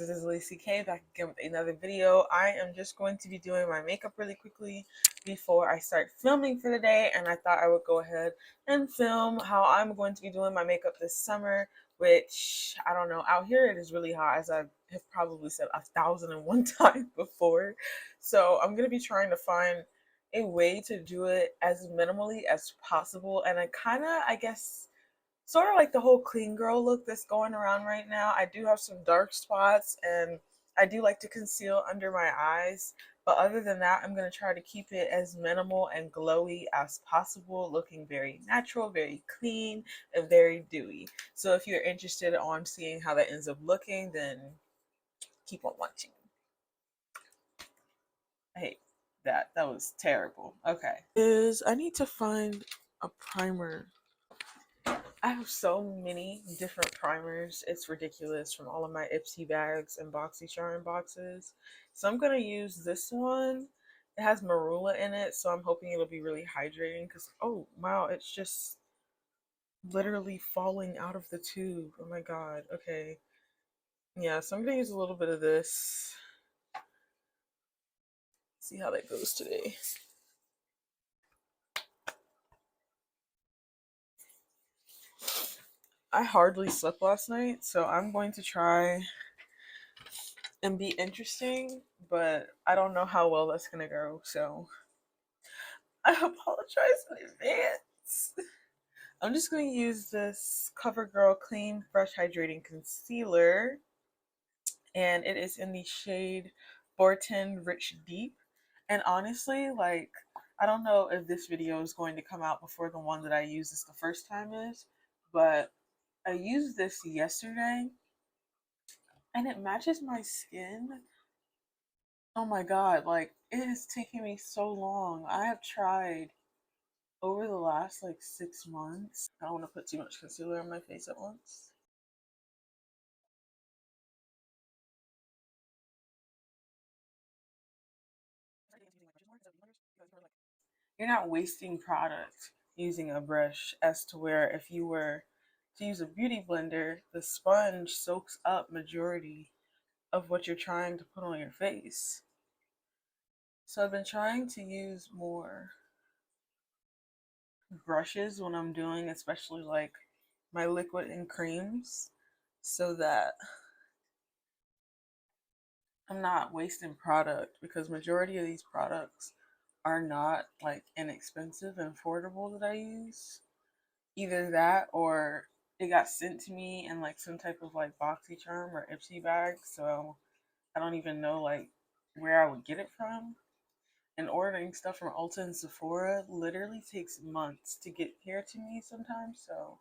this is Lacey K back again with another video. I am just going to be doing my makeup really quickly before I start filming for the day, and I thought I would go ahead and film how I'm going to be doing my makeup this summer, which I don't know, out here it is really hot, as I have probably said 1,001 times before. So I'm going to be trying to find a way to do it as minimally as possible, and I guess sort of like the whole clean girl look that's going around right now. I do have some dark spots and I do like to conceal under my eyes. But other than that, I'm going to try to keep it as minimal and glowy as possible, looking very natural, very clean, and very dewy. So if you're interested on seeing how that ends up looking, then keep on watching. I hate that. That was terrible. Okay. I need to find a primer. I have so many different primers. It's ridiculous, from all of my Ipsy bags and BoxyCharm boxes. So I'm going to use this one. It has marula in it, so I'm hoping it'll be really hydrating because, oh, wow, it's just literally falling out of the tube. Oh my god. Okay. Yeah, so I'm going to use a little bit of this. See how that goes today. I hardly slept last night, so I'm going to try and be interesting, but I don't know how well that's gonna go, so I apologize in advance. I'm just going to use this CoverGirl Clean Fresh Hydrating Concealer, and it is in the shade Borton Rich Deep. And honestly, like, I don't know if this video is going to come out before the one that I used this the first time is, but I used this yesterday and it matches my skin. Oh my god, like, it is taking me so long. I have tried over the last like 6 months. I don't want to put too much concealer on my face at once. You're not wasting product using a brush, as to where if you were to use a beauty blender, the sponge soaks up majority of what you're trying to put on your face. So I've been trying to use more brushes when I'm doing, especially like my liquid and creams, so that I'm not wasting product, because majority of these products are not like inexpensive and affordable that I use. Either that or it got sent to me in like some type of like BoxyCharm or Ipsy bag, so I don't even know like where I would get it from. And ordering stuff from Ulta and Sephora literally takes months to get here to me sometimes, so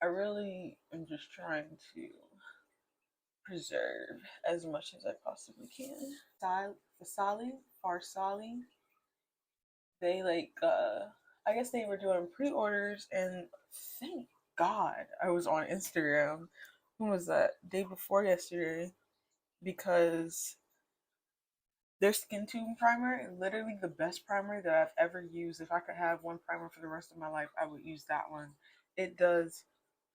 I really am just trying to preserve as much as I possibly can. Farsali, they like I guess they were doing pre-orders, and thank God I was on Instagram. When was that? Day before yesterday, because their skin tune primer, literally the best primer that I've ever used. If I could have one primer for the rest of my life, I would use that one. It does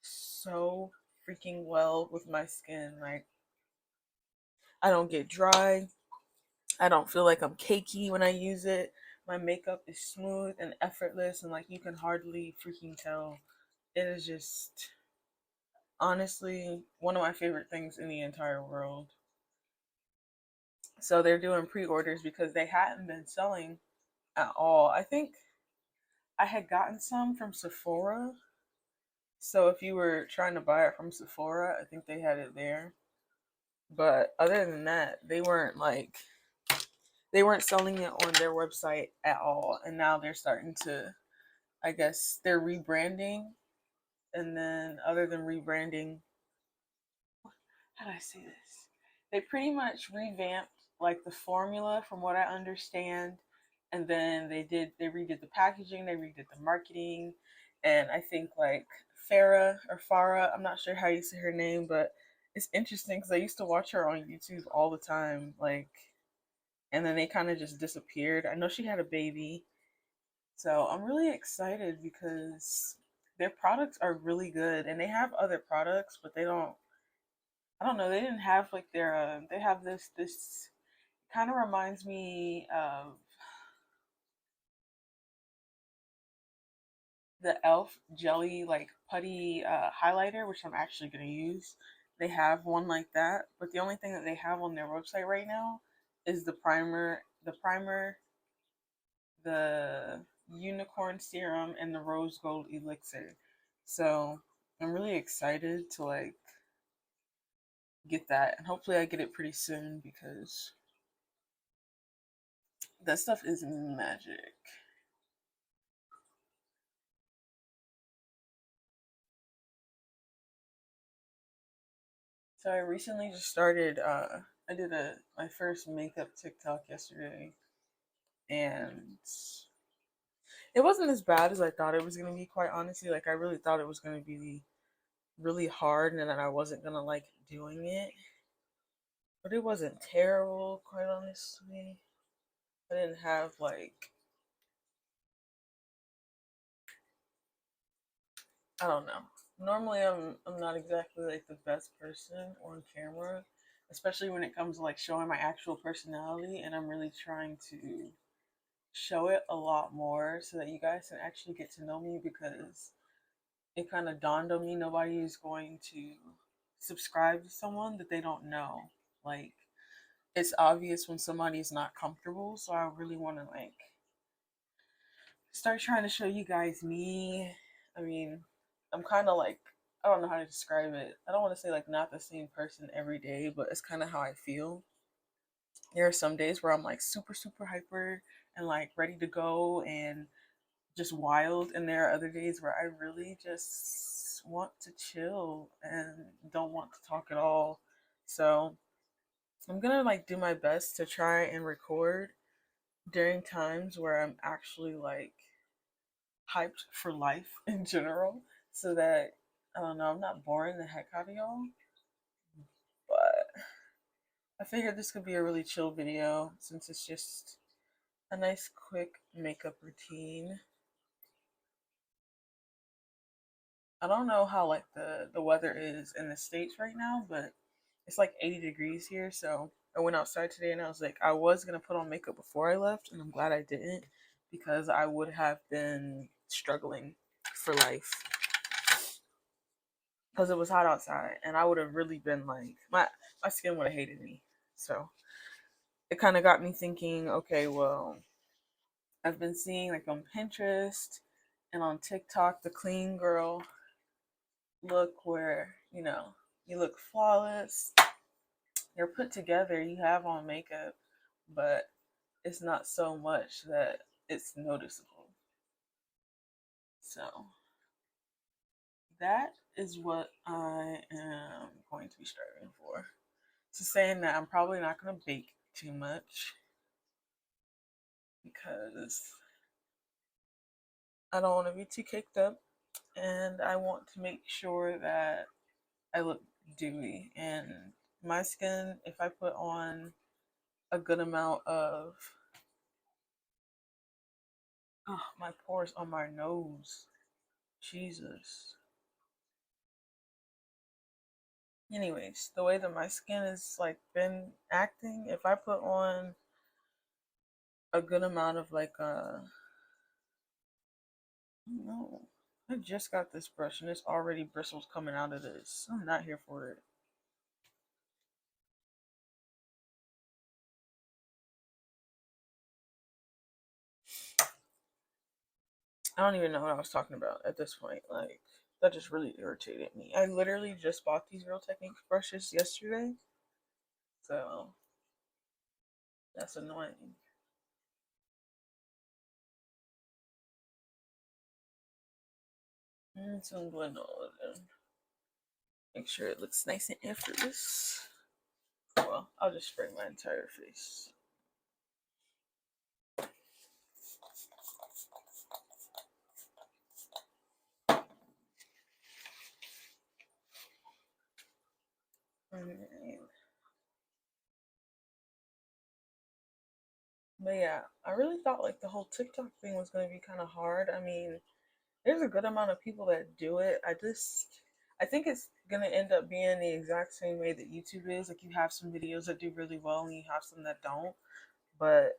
so freaking well with my skin. Like, I don't get dry. I don't feel like I'm cakey when I use it. My makeup is smooth and effortless, and like, you can hardly freaking tell. It is just honestly one of my favorite things in the entire world. So they're doing pre-orders because they hadn't been selling at all. I think I had gotten some from Sephora. So if you were trying to buy it from Sephora, I think they had it there. But other than that, they weren't selling it on their website at all. And now they're starting to, I guess they're rebranding. And then other than rebranding, how do I say this? They pretty much revamped like the formula from what I understand. And then they redid the packaging, they redid the marketing. And I think like Farah, I'm not sure how you say her name, but it's interesting because I used to watch her on YouTube all the time. Like, and then they kind of just disappeared. I know she had a baby. So I'm really excited because their products are really good, and they have other products, but they don't I don't know, they didn't have like their they have this kind of reminds me of the elf jelly like putty highlighter, which I'm actually going to use. They have one like that, but the only thing that they have on their website right now is the unicorn serum, and the rose gold elixir. So I'm really excited to like get that, and hopefully I get it pretty soon because that stuff is magic. So I recently just started I did a my first makeup TikTok yesterday, and it wasn't as bad as I thought it was gonna be, quite honestly. Like I really thought it was gonna be really hard and that I wasn't gonna like doing it. But it wasn't terrible, quite honestly. I didn't have like, I don't know. Normally I'm not exactly like the best person on camera, especially when it comes to like showing my actual personality, and I'm really trying to show it a lot more so that you guys can actually get to know me, because it kind of dawned on me nobody is going to subscribe to someone that they don't know. Like it's obvious when somebody is not comfortable, so I really want to like start trying to show you guys me. I mean, I'm kind of like, I don't know how to describe it. I don't want to say like not the same person every day, but it's kind of how I feel. There are some days where I'm like super hyper and like ready to go and just wild, and there are other days where I really just want to chill and don't want to talk at all. So I'm gonna like do my best to try and record during times where I'm actually like hyped for life in general, so that I don't know, I'm not boring the heck out of y'all. But I figured this could be a really chill video since it's just a nice quick makeup routine. I don't know how like the weather is in the States right now, but it's like 80 degrees here. So I went outside today and I was like, I was gonna put on makeup before I left, and I'm glad I didn't, because I would have been struggling for life because it was hot outside, and I would have really been like my skin would have hated me. So it kind of got me thinking, okay, well, I've been seeing like on Pinterest and on TikTok the clean girl look, where you look flawless, you're put together, you have on makeup, but it's not so much that it's noticeable. So that is what I am going to be striving for. So saying that, I'm probably not going to bake too much because I don't want to be too caked up, and I want to make sure that I look dewy. And my skin, if I put on a good amount of, oh, my pores on my nose, Jesus. Anyways, the way that my skin has like been acting, if I put on a good amount of like I don't know. I just got this brush and there's already bristles coming out of this. I'm not here for it. I don't even know what I was talking about at this point. Like, that just really irritated me. I literally just bought these Real Techniques brushes yesterday. So that's annoying. So I'm going to make sure it looks nice and effortless. Well, I'll just spray my entire face. Alright. But yeah, I really thought like the whole TikTok thing was going to be kind of hard. I mean, there's a good amount of people that do it. I just I think it's gonna end up being the exact same way that YouTube is. Like you have some videos that do really well and you have some that don't. But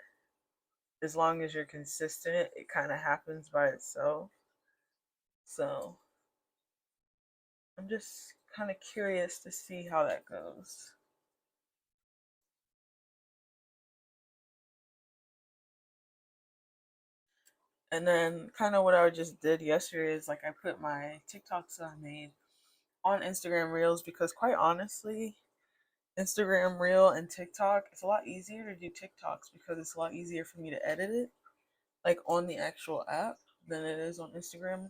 as long as you're consistent, it kind of happens by itself. So I'm just kind of curious to see how that goes. And then kind of what I just did yesterday is like I put my TikToks that I made on Instagram Reels because quite honestly, Instagram Reel and TikTok, it's a lot easier to do TikToks because it's a lot easier for me to edit it like on the actual app than it is on Instagram.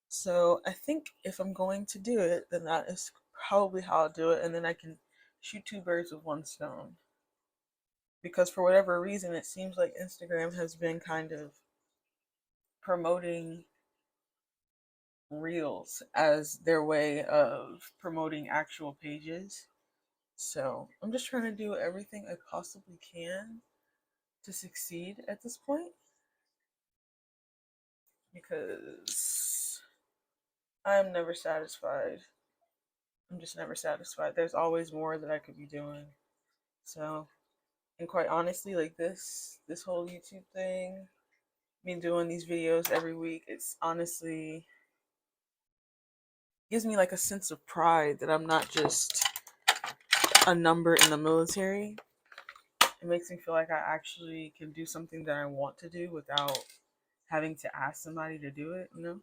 So I think if I'm going to do it, then that is probably how I'll do it, and then I can shoot two birds with one stone. Because for whatever reason, it seems like Instagram has been kind of promoting reels as their way of promoting actual pages. So I'm just trying to do everything I possibly can to succeed at this point because I'm never satisfied. I'm just never satisfied. There's always more that I could be doing. So, and quite honestly, like this whole YouTube thing, me doing these videos every week, it's honestly gives me like a sense of pride that I'm not just a number in the military. It makes me feel like I actually can do something that I want to do without having to ask somebody to do it, you know?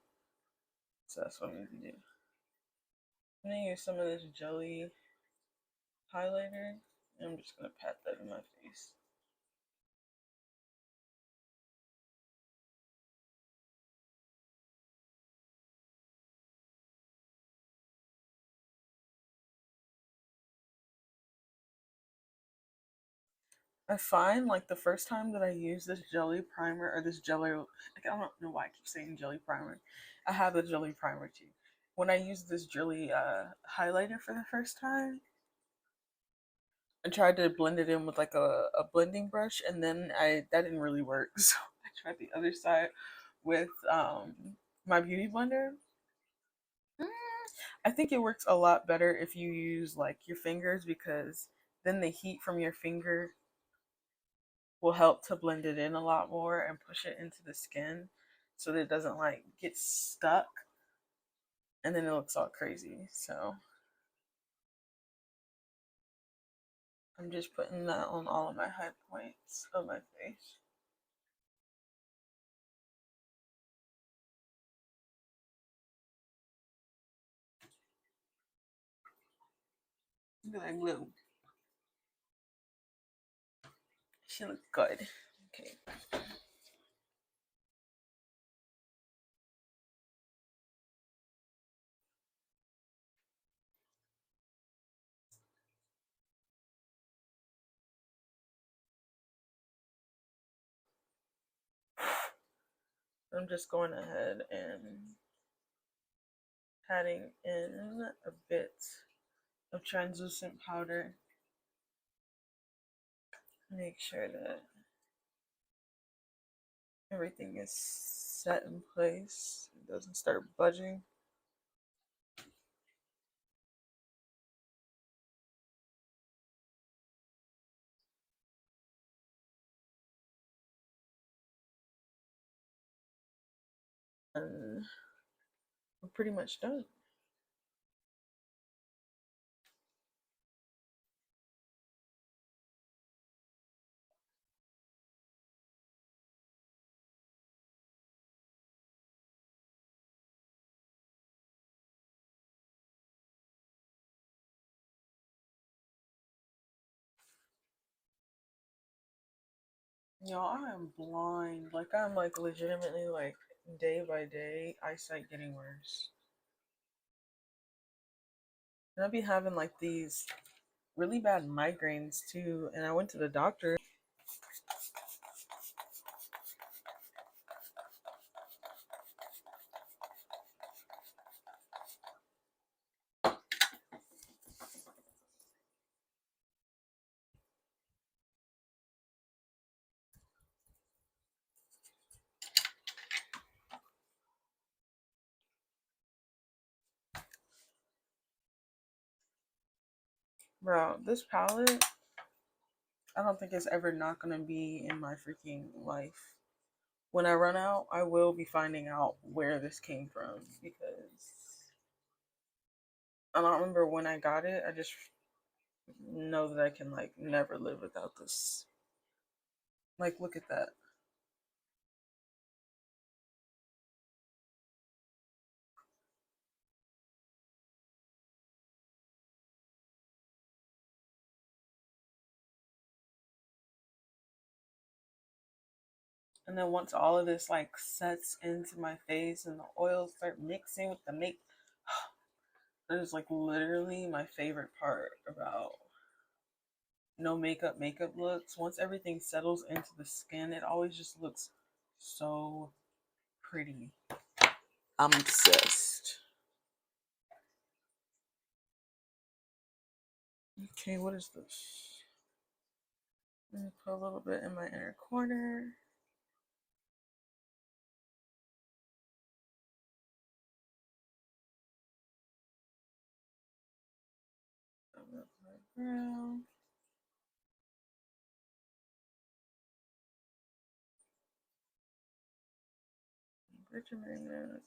So that's what I'm gonna do. I'm gonna use some of this jelly highlighter and I'm just gonna pat that in my face. I find like the first time that I use this jelly primer or this jelly, like I don't know why I keep saying jelly primer. I have the jelly primer too. When I use this jelly highlighter for the first time, I tried to blend it in with like a blending brush, and then I that didn't really work. So I tried the other side with my beauty blender. Mm, I think it works a lot better if you use like your fingers because then the heat from your finger will help to blend it in a lot more and push it into the skin so that it doesn't like get stuck and then it looks all crazy. So I'm just putting that on all of my high points of my face. Look at that glue. She looks good. Okay. I'm just going ahead and patting in a bit of translucent powder. Make sure that everything is set in place. It doesn't start budging. And we're pretty much done. Y'all, I am blind. Like I'm like legitimately like day by day eyesight getting worse. And I'll be having like these really bad migraines too. And I went to the doctor. Bro, this palette, I don't think it's ever not gonna be in my freaking life. When I run out, I will be finding out where this came from because I don't remember when I got it. I just know that I can like never live without this. Like, look at that. And then once all of this like sets into my face and the oils start mixing with the make, that is like literally my favorite part about no makeup looks. Once everything settles into the skin, it always just looks so pretty. I'm obsessed. Okay, what is this? Let me put a little bit in my inner corner. Brown. Benjamin.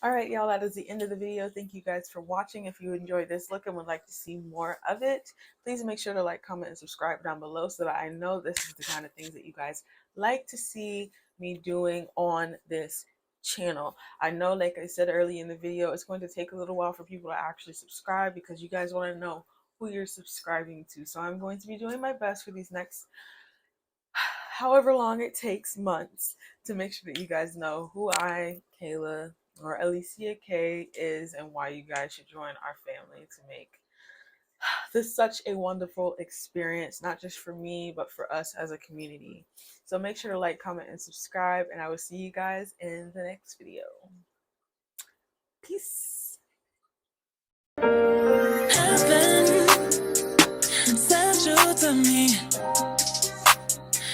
All right, y'all, that is the end of the video. Thank you guys for watching. If you enjoyed this look and would like to see more of it, please make sure to like, comment, and subscribe down below so that I know this is the kind of things that you guys like to see me doing on this channel. I know, like I said early in the video, it's going to take a little while for people to actually subscribe because you guys want to know who you're subscribing to. So I'm going to be doing my best for these next however long it takes, months, to make sure that you guys know who I, Kayla, or Alicia K is and why you guys should join our family to make this such a wonderful experience, not just for me, but for us as a community. So make sure to like, comment, and subscribe, and I will see you guys in the next video. Peace. Has been essential to me.